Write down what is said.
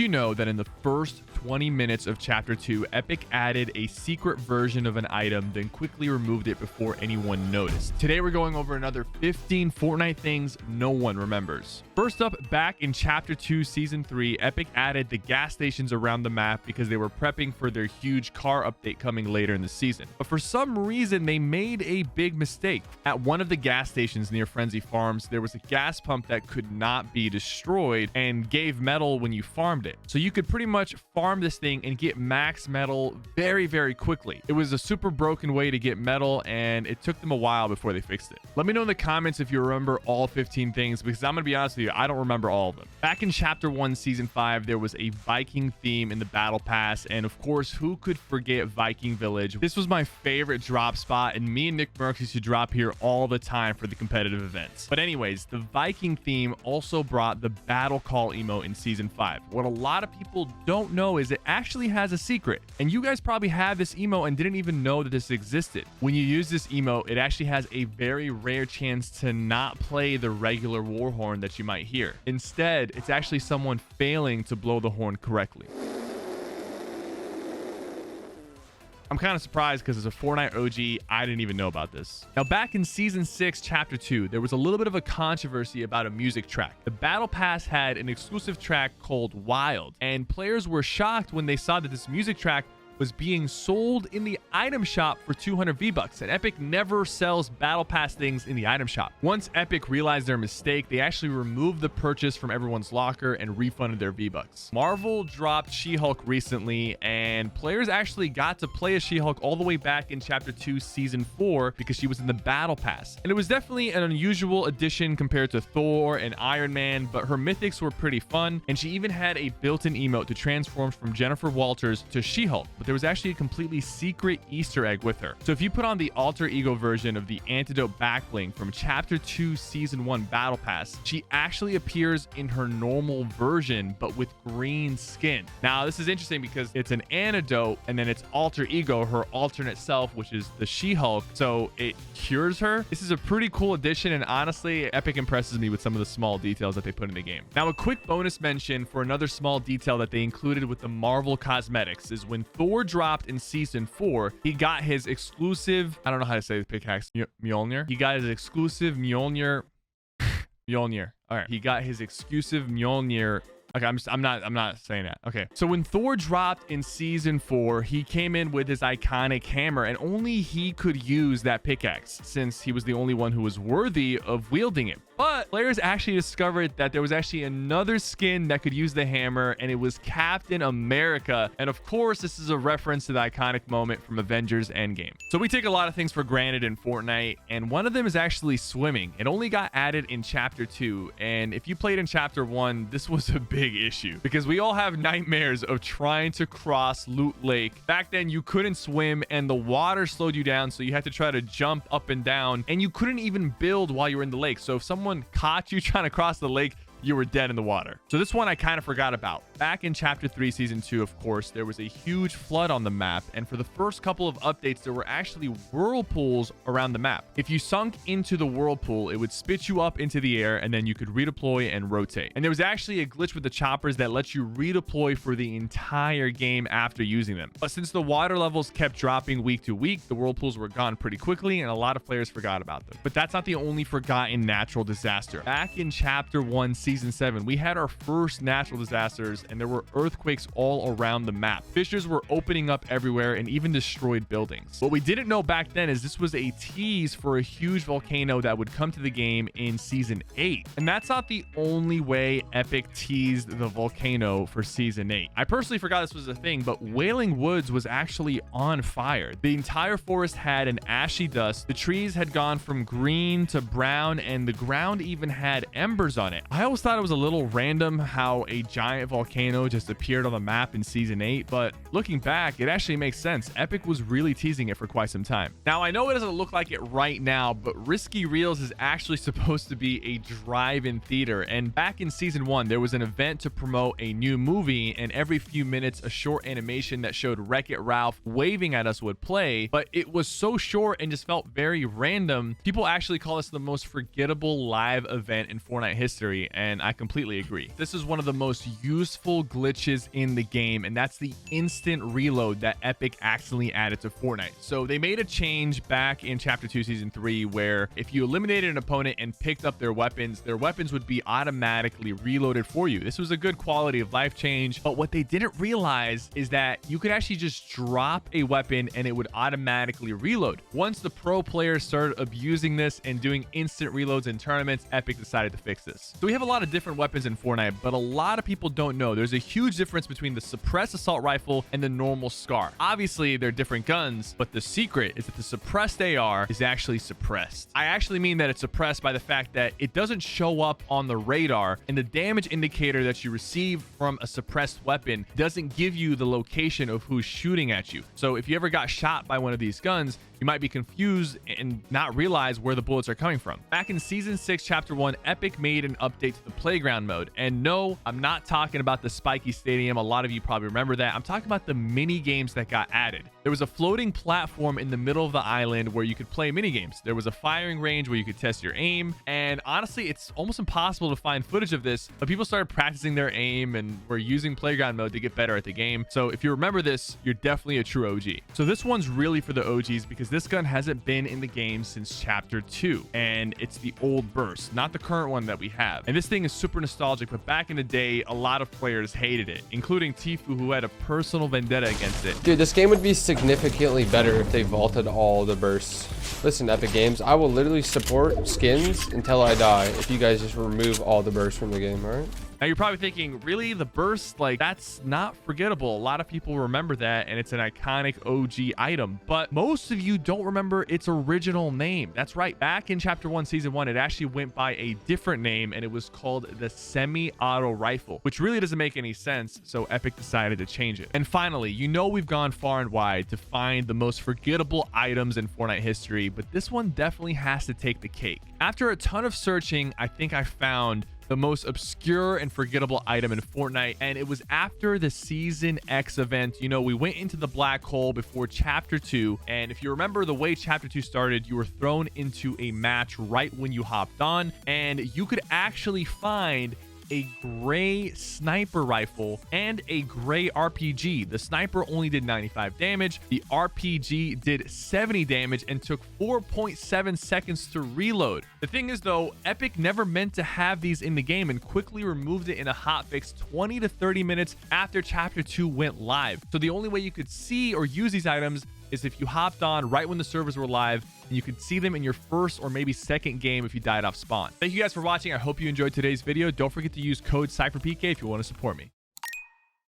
you know that in the first 20 minutes of Chapter 2, Epic added a secret version of an item, then quickly removed it before anyone noticed? Today, we're going over another 15 Fortnite things no one remembers. First up, back in Chapter 2, Season 3, Epic added the gas stations around the map because they were prepping for their huge car update coming later in the season. But for some reason, they made a big mistake. At one of the gas stations near Frenzy Farms, there was a gas pump that could not be destroyed and gave metal when you farmed it. So you could pretty much farm this thing and get max metal very, very quickly. It was a super broken way to get metal, and it took them a while before they fixed it. Let me know in the comments if you remember all 15 things, because I'm gonna be honest with you, I don't remember all of them. Back in Chapter 1, Season 5, there was a Viking theme in the Battle Pass, and of course, who could forget Viking Village? This was my favorite drop spot, and me and Nick Merckx used to drop here all the time for the competitive events. But anyways, the Viking theme also brought the Battle Call Emo in Season 5. What a lot of people don't know is it actually has a secret, and you guys probably have this emo and didn't even know that this existed. When you use this emo, it actually has a very rare chance to not play the regular war horn that you might hear. Instead, it's actually someone failing to blow the horn correctly. I'm kind of surprised because as a Fortnite OG, I didn't even know about this. Now, back in Season 6, Chapter 2, there was a little bit of a controversy about a music track. The Battle Pass had an exclusive track called Wild, and players were shocked when they saw that this music track was being sold in the item shop for 200 V-Bucks, and Epic never sells Battle Pass things in the item shop. Once Epic realized their mistake, they actually removed the purchase from everyone's locker and refunded their V-Bucks. Marvel dropped SheHulk recently, and players actually got to play as SheHulk all the way back in Chapter 2, Season 4, because she was in the Battle Pass. And it was definitely an unusual addition compared to Thor and Iron Man, but her mythics were pretty fun, and she even had a built-in emote to transform from Jennifer Walters to SheHulk. But there was actually a completely secret Easter egg with her. So if you put on the alter ego version of the antidote backbling from Chapter 2 Season 1 Battle Pass, she actually appears in her normal version but with green skin. Now this is interesting because it's an antidote and then it's alter ego, her alternate self, which is the SheHulk, so it cures her. This is a pretty cool addition, and honestly, Epic impresses me with some of the small details that they put in the game. Now, a quick bonus mention for another small detail that they included with the Marvel cosmetics is when Thor dropped in Season 4, he got his exclusive, I don't know how to say the pickaxe, Mjolnir. He got his exclusive Mjolnir. Mjolnir. All right. He got his exclusive Mjolnir. Okay, I'm not saying that. Okay. So when Thor dropped in Season 4, he came in with his iconic hammer, and only he could use that pickaxe since he was the only one who was worthy of wielding it. But players actually discovered that there was actually another skin that could use the hammer, and it was Captain America. And of course, this is a reference to the iconic moment from Avengers Endgame. So we take a lot of things for granted in Fortnite, and one of them is actually swimming. It only got added in Chapter 2, and if you played in Chapter 1, this was a big issue because we all have nightmares of trying to cross Loot Lake. Back then, you couldn't swim, and the water slowed you down, so you had to try to jump up and down, and you couldn't even build while you were in the lake. So if someone caught you trying to cross the lake, you were dead in the water. So this one I kind of forgot about. Back in Chapter 3, Season 2, of course, there was a huge flood on the map, and for the first couple of updates, there were actually whirlpools around the map. If you sunk into the whirlpool, it would spit you up into the air, and then you could redeploy and rotate. And there was actually a glitch with the choppers that lets you redeploy for the entire game after using them. But since the water levels kept dropping week to week, the whirlpools were gone pretty quickly, and a lot of players forgot about them. But that's not the only forgotten natural disaster. Back in Chapter 1, Season 7, we had our first natural disasters, and there were earthquakes all around the map. Fissures were opening up everywhere and even destroyed buildings. What we didn't know back then is this was a tease for a huge volcano that would come to the game in Season 8. And that's not the only way Epic teased the volcano for Season 8. I personally forgot this was a thing, but Whaley Woods was actually on fire. The entire forest had an ashy dust. The trees had gone from green to brown, and the ground even had embers on it. I always thought it was a little random how a giant volcano just appeared on the map in Season 8, but looking back, it actually makes sense. Epic was really teasing it for quite some time. Now, I know it doesn't look like it right now, but Risky Reels is actually supposed to be a drive-in theater, and back in Season 1, there was an event to promote a new movie, and every few minutes, a short animation that showed Wreck-It Ralph waving at us would play, but it was so short and just felt very random. People actually call this the most forgettable live event in Fortnite history, and and I completely agree. This is one of the most useful glitches in the game, and that's the instant reload that Epic accidentally added to Fortnite. So they made a change back in Chapter 2, Season 3, where if you eliminated an opponent and picked up their weapons would be automatically reloaded for you. This was a good quality of life change, but what they didn't realize is that you could actually just drop a weapon and it would automatically reload. Once the pro players started abusing this and doing instant reloads in tournaments, Epic decided to fix this. So we have a lot of different weapons in Fortnite, but a lot of people don't know there's a huge difference between the suppressed assault rifle and the normal SCAR. Obviously, they're different guns, but the secret is that the suppressed AR is actually suppressed. I actually mean that it's suppressed by the fact that it doesn't show up on the radar, and the damage indicator that you receive from a suppressed weapon doesn't give you the location of who's shooting at you. So if you ever got shot by one of these guns, you might be confused and not realize where the bullets are coming from. Back in Season 6, Chapter 1, Epic made an update to the playground mode. And no, I'm not talking about the spiky stadium. A lot of you probably remember that. I'm talking about the mini games that got added. There was a floating platform in the middle of the island where you could play mini games. There was a firing range where you could test your aim. And honestly, it's almost impossible to find footage of this, but people started practicing their aim and were using playground mode to get better at the game. So if you remember this, you're definitely a true OG. So this one's really for the OGs because this gun hasn't been in the game since Chapter 2, and it's the old burst, not the current one that we have. And this thing is super nostalgic, but back in the day, a lot of players hated it, including Tifu, who had a personal vendetta against it. Dude, this game would be significantly better if they vaulted all the bursts. Listen, Epic Games, I will literally support skins until I die if you guys just remove all the bursts from the game, all right? Now you're probably thinking, really, the burst? Like, that's not forgettable. A lot of people remember that, and it's an iconic OG item, but most of you don't remember its original name. That's right. Back in Chapter 1, Season 1, it actually went by a different name, and it was called the semi-auto rifle, which really doesn't make any sense, so Epic decided to change it. And finally, you know we've gone far and wide to find the most forgettable items in Fortnite history, but this one definitely has to take the cake. After a ton of searching, I think I found the most obscure and forgettable item in Fortnite, and it was after the Season X event. You know, we went into the black hole before Chapter 2, and if you remember the way Chapter 2 started, you were thrown into a match right when you hopped on, and you could actually find a gray sniper rifle and a gray RPG. The sniper only did 95 damage. The RPG did 70 damage and took 4.7 seconds to reload. The thing is though, Epic never meant to have these in the game and quickly removed it in a hotfix 20 to 30 minutes after Chapter 2 went live. So the only way you could see or use these items is if you hopped on right when the servers were live, and you could see them in your first or maybe second game if you died off spawn. Thank you guys for watching. I hope you enjoyed today's video. Don't forget to use code SypherPK if you want to support me.